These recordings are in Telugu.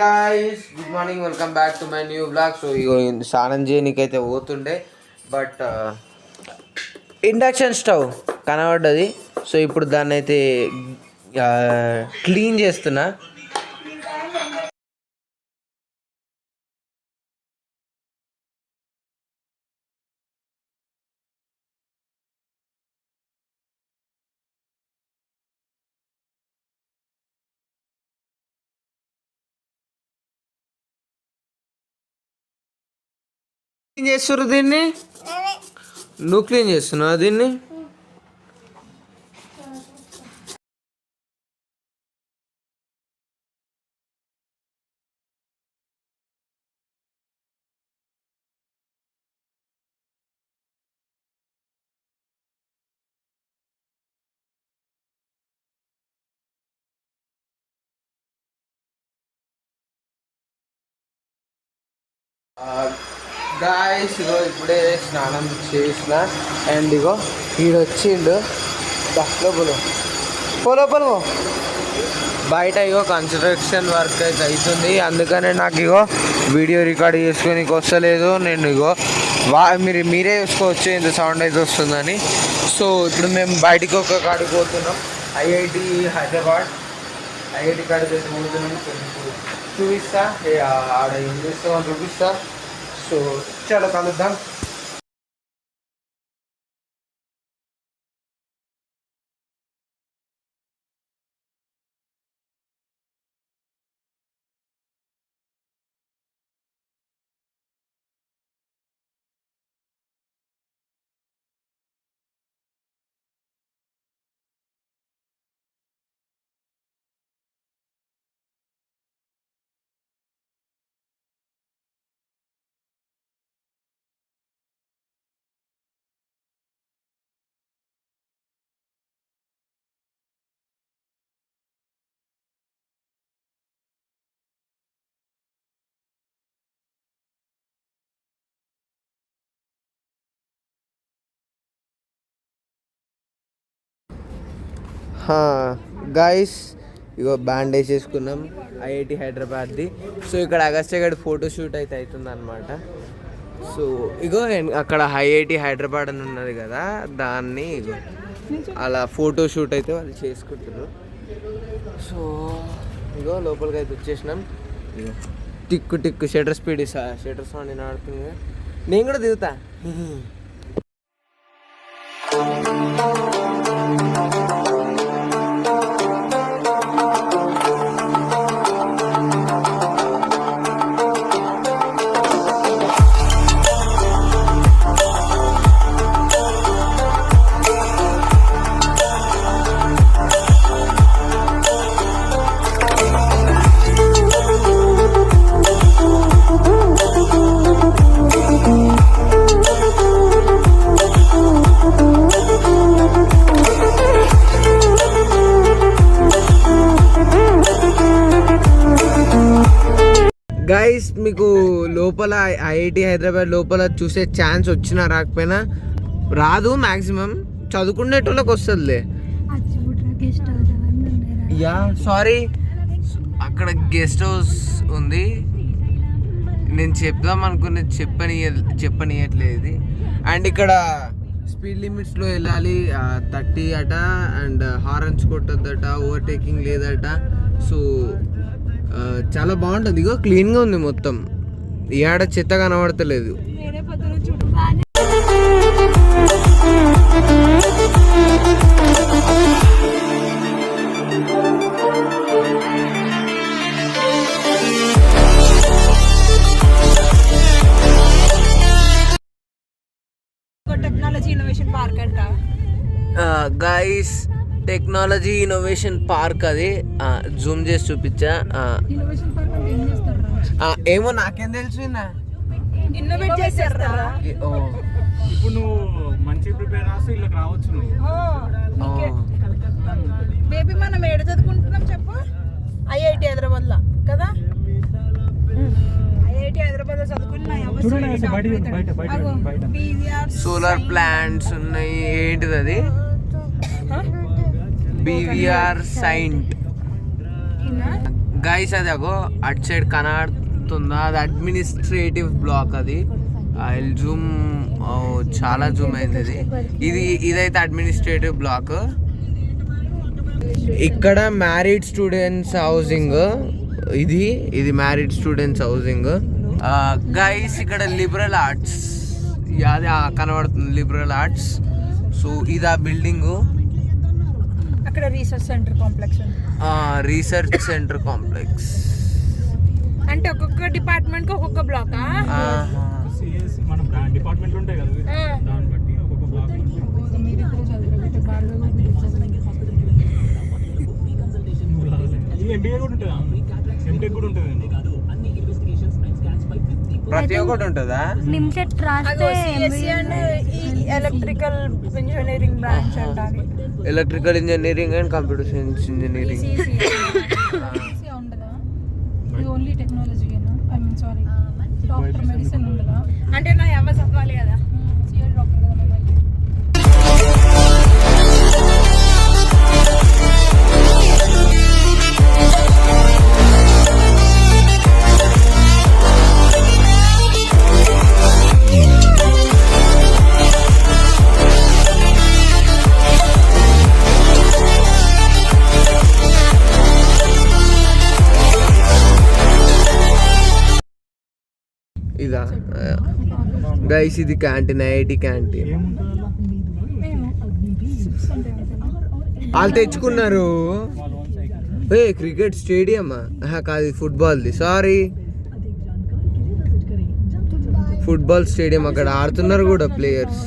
Guys good morning, welcome back to my new blog. So ఇగో స్నానం చేయనీకైతే పోతుండే, బట్ ఇండక్షన్ స్టవ్ కనబడ్డది. సో ఇప్పుడు దాన్ని అయితే క్లీన్ చేస్తున్నా. క్లీన్ చేస్తున్నారు దీన్ని, నువ్వు క్లీన్ చేస్తున్నావు దీన్ని. గాయస్ ఇగో ఇప్పుడే స్నానం చేసిన, అండ్ ఇగో ఈడొచ్చిండు లోపల బయట. ఇగో కన్స్ట్రక్షన్ వర్క్ అయితే అవుతుంది, అందుకనే నాకు ఇగో వీడియో రికార్డ్ చేసుకోనికి వస్తలేదు. నేను ఇగో మీరే చూసుకోవచ్చు ఎంత సౌండ్ అయితే వస్తుందని. సో ఇప్పుడు మేము బయటికి ఒక కాడికి పోతున్నాం, ఐఐటి హైదరాబాద్. ఐఐటి కాడికి అయితే పోతున్నాం. చూపిస్తా, ఆడ ఏం చేస్తామని చూపిస్తా. సో చలో కలుద్దాం. గాయస్ ఇగో బ్యాండ్ వేసేసుకున్నాం ఐఐటి హైదరాబాద్ది. సో ఇక్కడ అగస్త్య గడి ఫోటోషూట్ అయితే అవుతుంది అనమాట. సో ఇగో అక్కడ ఐఐటి హైదరాబాద్ అని ఉన్నది కదా, దాన్ని ఇగో అలా ఫోటోషూట్ అయితే వాళ్ళు చేసుకుంటున్నారు. సో ఇగో లోపలికి అయితే వచ్చేసినాం. ఇగో టిక్కు టిక్కు షటర్ స్పీడ్ షటర్ సౌండ్ నేను ఆడుతుంది. నేను కూడా దిగుతా. గైస్ మీకు లోపల ఐఐటి హైదరాబాద్ లోపల చూసే ఛాన్స్ వచ్చినా రాకపోయినా రాదు, మ్యాక్సిమం చదువుకునేటోళ్ళకి వస్తుందిలే. యా సారీ, అక్కడ గెస్ట్ హౌస్ ఉంది. నేను చెప్దాం అనుకునేది చెప్పనియట్లేదు ఇది. అండ్ ఇక్కడ స్పీడ్ లిమిట్స్లో వెళ్ళాలి 30 అట, అండ్ హారన్స్ కొట్టద్దట, ఓవర్టేకింగ్ లేదట. సో చాలా బాగుంటుంది. ఇగో క్లీన్గా ఉంది మొత్తం, ఏడ చెత్త కనబడతలేదు. టెక్నాలజీ ఇన్నోవేషన్ పార్క్ అంట గైస్. టెక్నాలజీ ఇన్నోవేషన్ పార్క్ అది జూమ్ చేసి చూపించా. ఏమో నాకేం తెలుసు. ఇన్నోవేట్ చేశారా? ఇప్పుడు నువ్వు మంచి ప్రిపేర్ రాసి ఇలా రావచ్చు. బేబీ మనం ఏడ చదువుకుంటున్నాం చెప్పు? ఐఐటి హైదరాబాద్ లో కదా. ఐఐటి హైదరాబాద్ లో చదువుకున్నా. సోలార్ ప్లాంట్స్ ఉన్నాయి. ఏంటిది అది? BVR సైంట్ గైస్ అది అగో అటు సైడ్ కనబడుతుందా, అది అడ్మినిస్ట్రేటివ్ బ్లాక్. అది జూమ్ చాలా జూమ్ అయింది. ఇదైతే అడ్మినిస్ట్రేటివ్ బ్లాక్. ఇక్కడ మ్యారీడ్ స్టూడెంట్స్ హౌసింగ్. ఇది మ్యారీడ్ స్టూడెంట్స్ హౌసింగ్. గైస్ ఇక్కడ లిబరల్ ఆర్ట్స్ అది కనబడుతుంది, లిబరల్ ఆర్ట్స్. సో ఇది ఆ బిల్డింగ్. అక్కడ రీసెర్చ్ సెంటర్ కాంప్లెక్స్ ఉంది. రీసెర్చ్ సెంటర్ కాంప్లెక్స్ అంటే ఒక్కొక్క డిపార్ట్మెంట్ కి ఒక్కొక్క బ్లాక్. మన డిపార్ట్మెంట్ ఉంటాయి కదా, దాన్ని బట్టి ఒక్కొక్క బ్లాక్. ఎంబీఏ కూడా ఉంటుందా, ఎంటెక్ కూడా ఉంటుంది. ప్రతి ఒక్కటి ఉంటుందా? ఎలక్ట్రికల్ ఇంజనీరింగ్ బ్రాంచ్ అంటారు. Electrical engineering and computer science engineering. Only technology doctor medicine ఉండదా? అంటే నా అమ్మ చదవాలి కదా, డాక్టర్ కదా. ఇదా గైస్, ఇది క్యాంటీన్, ఐఐటి క్యాంటీన్. వాళ్ళు తెచ్చుకున్నారు. క్రికెట్ స్టేడియమా? కాదు, ఫుట్బాల్ది. Sorry, football stadium. అక్కడ ఆడుతున్నారు కూడా ప్లేయర్స్.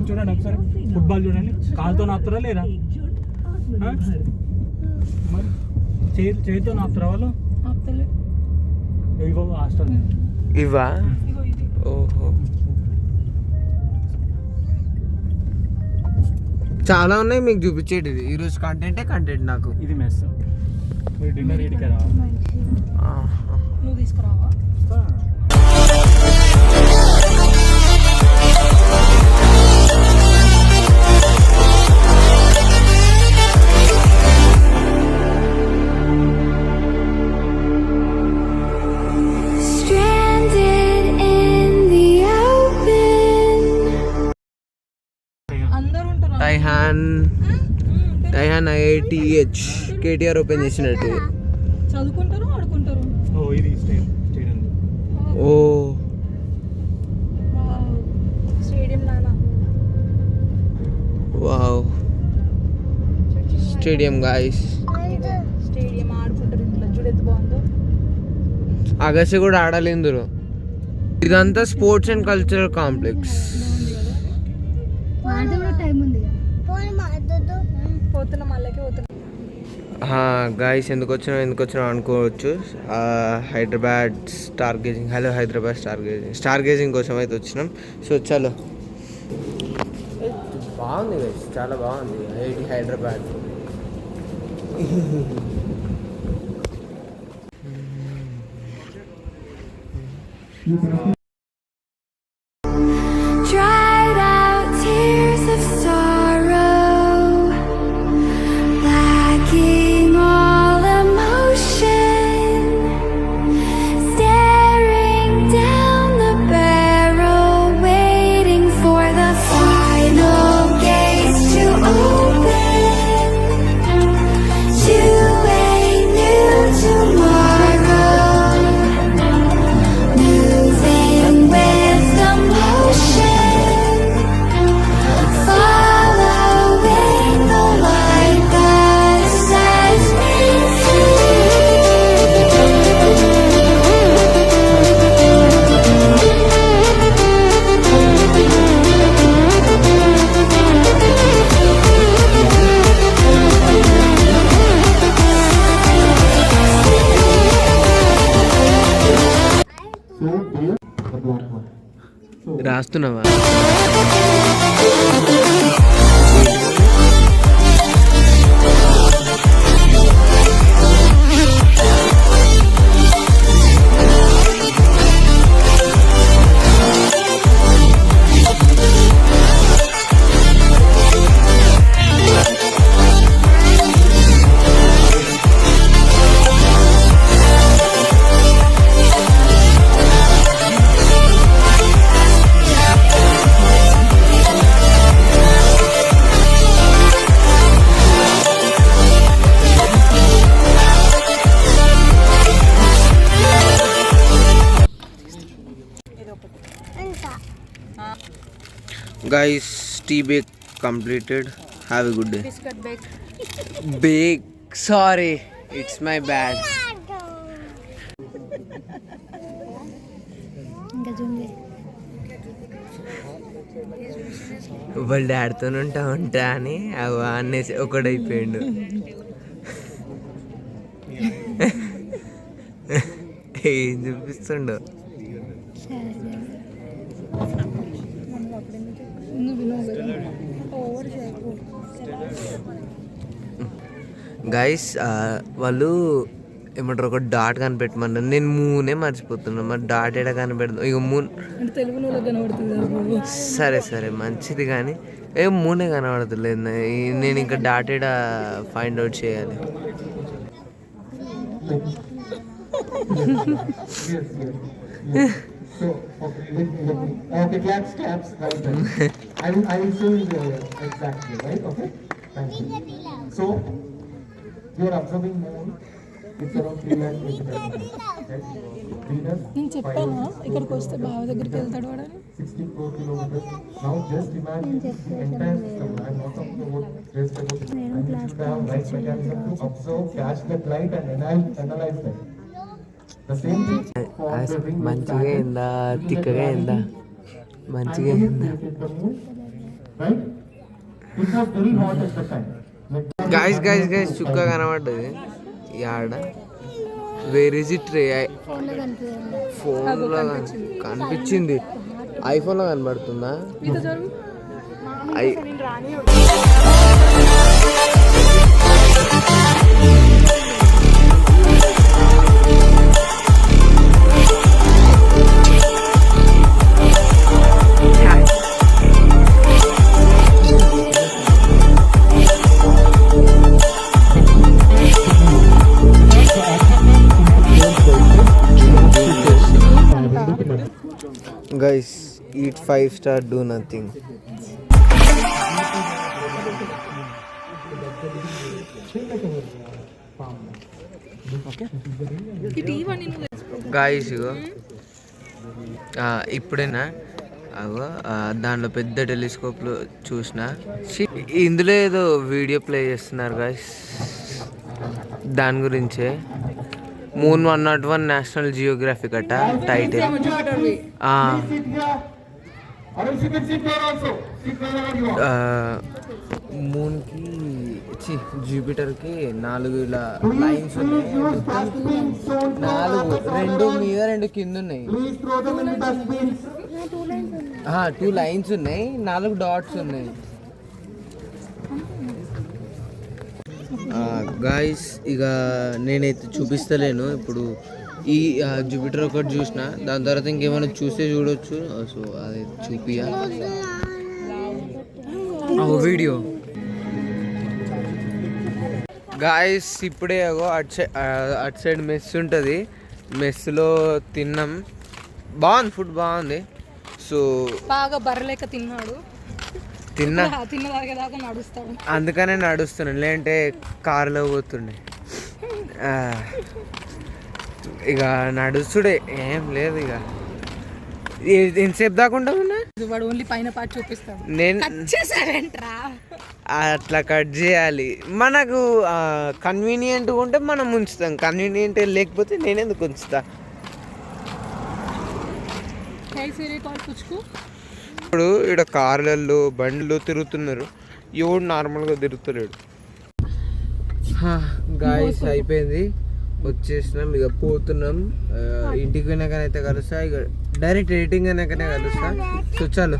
చూడండి ఒకసారి ఫుట్బాల్ చూడండి, కాలుతో నాపుతారా లేదా? చేతితో నాపుతారా వాళ్ళు? ఇవో హాస్టల్ ఇవా? ఓహో, చాలా ఉన్నాయి మీకు చూపించేటిది. ఈరోజు కంటెంట్ నాకు. ఇది మెస్. మీరు డిన్నర్ ఇడికి రావాలి. నువ్వు తీసుకురావా? టైహాన్ ఐఐటిహెచ్ కేటీఆర్ ఓపెన్ చేసినట్టు. చదువుకుంటారు, ఆడుకుంటారు. ఇది స్టేడియం. ఓ స్టేడియం నానా. Wow, stadium guys. స్టేడియం ఆడుకుంటారు. ఇంట్లో చూడెత్తు బాగుందో. అగసి కూడా ఆడాలి ఇందులో. ఇదంతా sports and cultural complex. Guys ఎందుకు వచ్చినాం అనుకోవచ్చు. Hyderabad star gazing. Hello Hyderabad star gazing కోసం అయితే వచ్చినాం. సో చలో, బాగుంది గైస్, చాలా బాగుంది ఐఐటి హైదరాబాద్. రాస్తున్నావా? Guys tea break completed. Have a good day. Biscuit break. Break sorry it's my bad. ఇంకా జూమ్ వాళ్ళ డాడీతో ఉంటా అని అవి అనేసి ఒకడైపోయిండు. ఏం చూపిస్తుండో. గైస్ వాళ్ళు ఏమంటారు ఒక డాట్ కనిపెట్టమన్నారు. నేను మూనే మర్చిపోతున్నా. మరి డాట్ ఎడ కనిపెడతాం. ఇక మూన్ సరే సరే మంచిది కానీ మూనే కనబడతలేదు. నేను ఇంకా డాట్ ఎడ ఫైండ్ అవుట్ చేయాలి. నేను చెప్పాను ఇక్కడికి వస్తే బావ దగ్గరికి వెళ్తాడు వాడని. మంచిగా అయిందా తిక్కగా అయిందా మంచిగా అయిందా? గైస్ గైస్ గైస్ చుక్క కనబడ్డది యాడ. వేర్ ఇస్ ఇట్ రే? ఫోన్లో కనిపించింది. ఐఫోన్లో కనబడుతుందా? Guys, eat 5-star, do nothing. Guys, ఇగో ఇప్పుడేనా అగో దాంట్లో పెద్ద టెలిస్కోప్లో చూసిన. ఇందులో ఏదో వీడియో ప్లే చేస్తున్నారు గాయస్. దాని గురించే మూన్ 101 నేషనల్ జియోగ్రఫిక్ అట టైటిల్. మూన్కి జూపిటర్కి 4 ఇలా లైన్స్ ఉన్నాయి. 4 2 మీద 2 కింద ఉన్నాయి. 2 లైన్స్ ఉన్నాయి, 4 డాట్స్ ఉన్నాయి. గాయస్ ఇక నేనైతే చూపిస్తలేను ఇప్పుడు. ఈ జూపిటర్ ఒకటి చూసిన, దాని తర్వాత ఇంకేమైనా చూస్తే చూడొచ్చు. సో అది చూపియా వీడియో. గాయస్ ఇప్పుడే అటు సైడ్ మెస్ ఉంటుంది. మెస్లో తిన్నాం. బాగుంది, ఫుడ్ బాగుంది. సో బాగా బర్రలేక తిన్నాడు. తిన్నదాకా నడుస్తాడు. అందుకనే నడుస్తున్నాను, లేదంటే కారులో పోతుండే. ఇక నడుస్తుడే ఏం లేదు. ఇక ఎంతసేపు దాకా ఉంటావున్నా? వాడు ఓన్లీ పైన పార్ట్ చూపిస్తాడు. నేను అట్లా కట్ చేయాలి. మనకు కన్వీనియంట్గా ఉంటే మనం ఉంచుతాం, కన్వీనియంట్ లేకపోతే నేనెందుకు ఉంచుతా. ఇప్పుడు ఇక్కడ కార్లలో బండ్లు తిరుగుతున్నారు, ఎవడు నార్మల్గా తిరుగుతున్నాడు. గాయస్ అయిపోయింది, వచ్చేసినాం. ఇక పోతున్నాం. ఇంటికి పోయినాకనైతే కలుస్తా. ఇక డైరెక్ట్ ఎడిటింగ్ అయినాకనే కలుస్తా. సో చాలు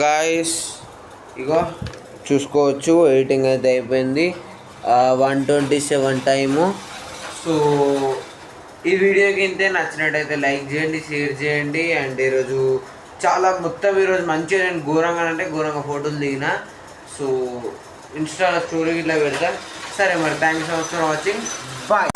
గాయస్, ఇగో చూసుకోవచ్చు ఎడిటింగ్ అయితే అయిపోయింది. 1:27 టైము. సో ఈ వీడియోకి ఇంతే. నచ్చినట్టయితే లైక్ చేయండి, షేర్ చేయండి. అండ్ ఈరోజు ఈరోజు మంచిగా నేను ఘోరంగా ఫోటోలు దిగిన. సో ఇన్స్టాలో స్టోరీ ఇట్లా పెడతా. సరే మరి, థ్యాంక్స్ ఫర్ వాచింగ్. బాయ్.